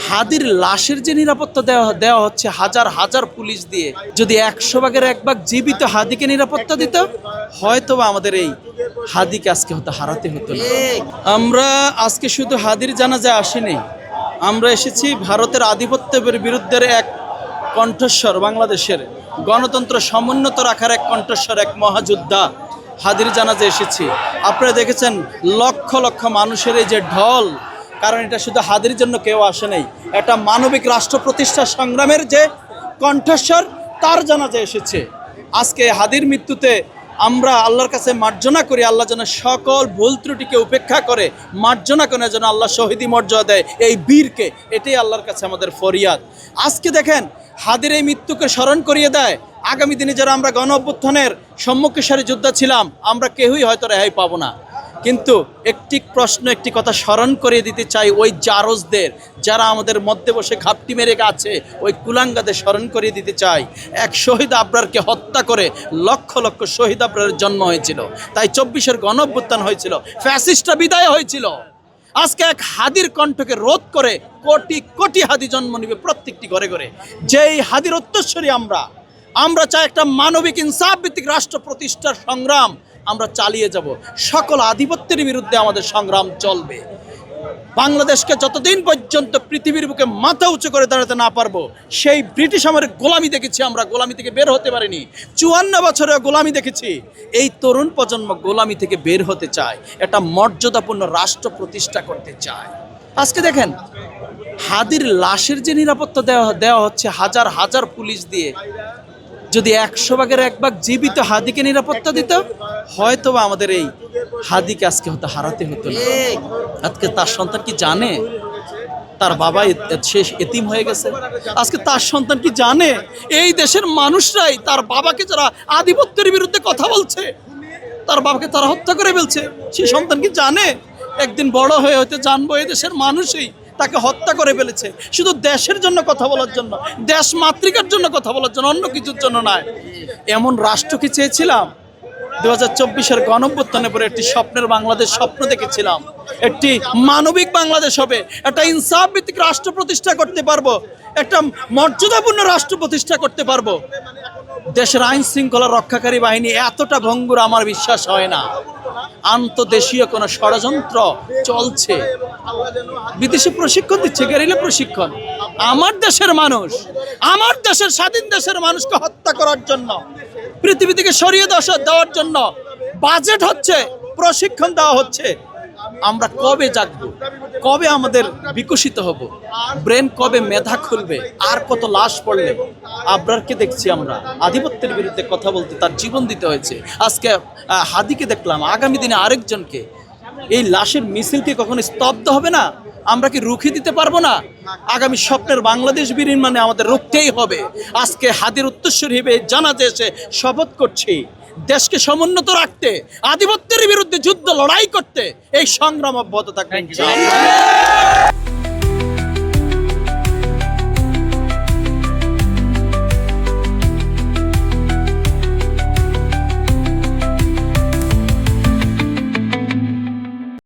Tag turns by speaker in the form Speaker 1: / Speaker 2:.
Speaker 1: হাদির লাশের যে নিরাপত্তা দেওয়া হচ্ছে হাজার হাজার পুলিশ দিয়ে, যদি 100 ভাগের 1 ভাগ জীবিত হাদিকে নিরাপত্তা দিত, হয়তো আমাদের এই হাদিকে আজকে হয়তো হারাতে হতো না। আমরা আজকে শুধু হাদির জানাজা আসিনি, আমরা এসেছি ভারতের আধিপত্যের বিরুদ্ধে এক কণ্ঠস্বর, বাংলাদেশের গণতন্ত্র সমুন্নত রাখার এক কণ্ঠস্বর, এক মহাযোদ্ধা হাদির জানাজা এসেছি। আপনারা দেখেছেন লক্ষ লক্ষ মানুষের এই যে ঢল, কারণ এটা শুধু হাদির জন্য কেউ আসে নাই, এটা মানবিক রাষ্ট্র প্রতিষ্ঠা সংগ্রামের যে কণ্ঠস্বর, তার জানাজা এসেছে। আজকে হাদির মৃত্যুতে আমরা আল্লাহর কাছে মার্জনা করি, আল্লাহ যেন সকল ভুল ত্রুটিকে উপেক্ষা করে মার্জনা করে যেন আল্লাহ শহীদি মর্যাদা দেয় এই বীরকে, এটাই আল্লাহর কাছে আমাদের ফরিয়াদ। আজকে দেখেন হাদির এই মৃত্যুকে স্মরণ করিয়ে দেয় আগামী দিনে যারা আমরা গণ অভ্যুত্থানের সম্মুখে সারি যোদ্ধা ছিলাম, আমরা কেউই হয়তো রেহাই পাবো না। কিন্তু একটি প্রশ্ন, একটি কথা স্মরণ করিয়ে দিতে চাই ওই জারজদের, যারা আমাদের মধ্যে বসে ঘাপটি মেরে আছে, ওই কুলাঙ্গাদের স্মরণ করিয়ে দিতে চাই। এক শহীদ আবরারকে হত্যা করে লক্ষ লক্ষ শহীদ আবরারের জন্ম হয়েছিল, তাই 24-এর গণ অভ্যুত্থান হয়েছিল, ফ্যাসিস্টরা বিদায় হয়েছিল। আজকে এক হাদির কণ্ঠকে রোধ করে কোটি কোটি হাদি জন্ম নিবে প্রত্যেকটি ঘরে ঘরে। যেই হাদির উত্তরসূরি আমরা চাই একটা মানবিক ইনসাফ ভিত্তিক রাষ্ট্র প্রতিষ্ঠার সংগ্রাম আমরা চালিয়ে যাব। সকল আধিপত্যের বিরুদ্ধে আমাদের সংগ্রাম চলবে। বাংলাদেশকে যতদিন পর্যন্ত পৃথিবীর বুকে মাথা উঁচু করে দাঁড়াতে না পারবো, সেই ব্রিটিশ আমলের গোলামি দেখেছি আমরা, গোলামি থেকে বের হতে পারিনি। 54 বছরে গোলামি দেখেছি। এই তরুণ প্রজন্ম গোলামি থেকে বের হতে চায়, একটা মর্যাদাপূর্ণ রাষ্ট্র প্রতিষ্ঠা করতে চায়। আজকে দেখেন হাদির লাশের যে নিরাপত্তা দেওয়া হচ্ছে হাজার হাজার পুলিশ দিয়ে, যদি 100 ভাগের 1 ভাগ জীবিত হাদিকে নিরাপত্তা দিত, হয়তো আমাদের এই হাদিকে আজকে হয়তো হারাতে হতো না। আজকে তার সন্তান কি জানে তার বাবা শেষ এতিম হয়ে গেছে? আজকে তার সন্তান কি জানে এই দেশের মানুষরাই তার বাবাকে, যারা আধিপত্যের বিরুদ্ধে কথা বলছে, তার বাবাকে তারা হত্যা করে ফেলছে? সেই সন্তান কি জানে একদিন বড় হয়ে হয়তো জানবো এই দেশের মানুষই তাকে হত্যা করে ফেলেছে, শুধু দেশের জন্য কথা বলার জন্য, দেশ মাতৃকার জন্য কথা বলার জন্য, অন্য কিছুর জন্য নয়। এমন রাষ্ট্র কি চেয়েছিলাম? 2024-এর গণ অভ্যুত্থানের পরে একটি স্বপ্নের বাংলাদেশ স্বপ্ন দেখেছিলাম, একটি মানবিক বাংলাদেশ হবে, একটা ইনসাফ ভিত্তিক রাষ্ট্র প্রতিষ্ঠা করতে পারবো, একটা মর্যাদাপূর্ণ রাষ্ট্র প্রতিষ্ঠা করতে পারবো। দেশের আইন শৃঙ্খলা রক্ষাকারী বাহিনী এতটা ভঙ্গুর আমার বিশ্বাস হয় না। আন্তদেশীয় কোনো ষড়যন্ত্র চলছে, বিদেশি প্রশিক্ষণ দিচ্ছে, গেরিলা প্রশিক্ষণ। আমার দেশের মানুষ, আমার দেশের স্বাধীন দেশের মানুষকে হত্যা করার জন্য, পৃথিবী থেকে সরিয়ে দেওয়ার জন্য বাজেট হচ্ছে, প্রশিক্ষণ দেওয়া হচ্ছে। আমরা কবে জাগবো? কবে আমাদের বিকশিত হব? ব্রেন কবে মেধা খুলবে? আর কত লাশ পড়লে? আবরারকে দেখছি আমরা আধিপত্যের বিরুদ্ধে কথা বলতে তার জীবন দিতে হয়েছে। আজকে হাদিকে দেখলাম, আগামী দিনে আরেকজনকে। এই লাশের মিছিলকে কখনো স্তব্ধ হবে না? আমরা কি রুখে দিতে পারবো না? আগামী স্বপ্নের বাংলাদেশ বিনির্মাণে আমাদের রুখতেই হবে। আজকে হাদির উত্তরসূরি হিসেবে জানাতে এসে শপথ করছি দেশকে সমুন্নত রাখতে, আধিপত্যের বিরুদ্ধে যুদ্ধ লড়াই করতে এই সংগ্রাম অব্যাহত থাকবে।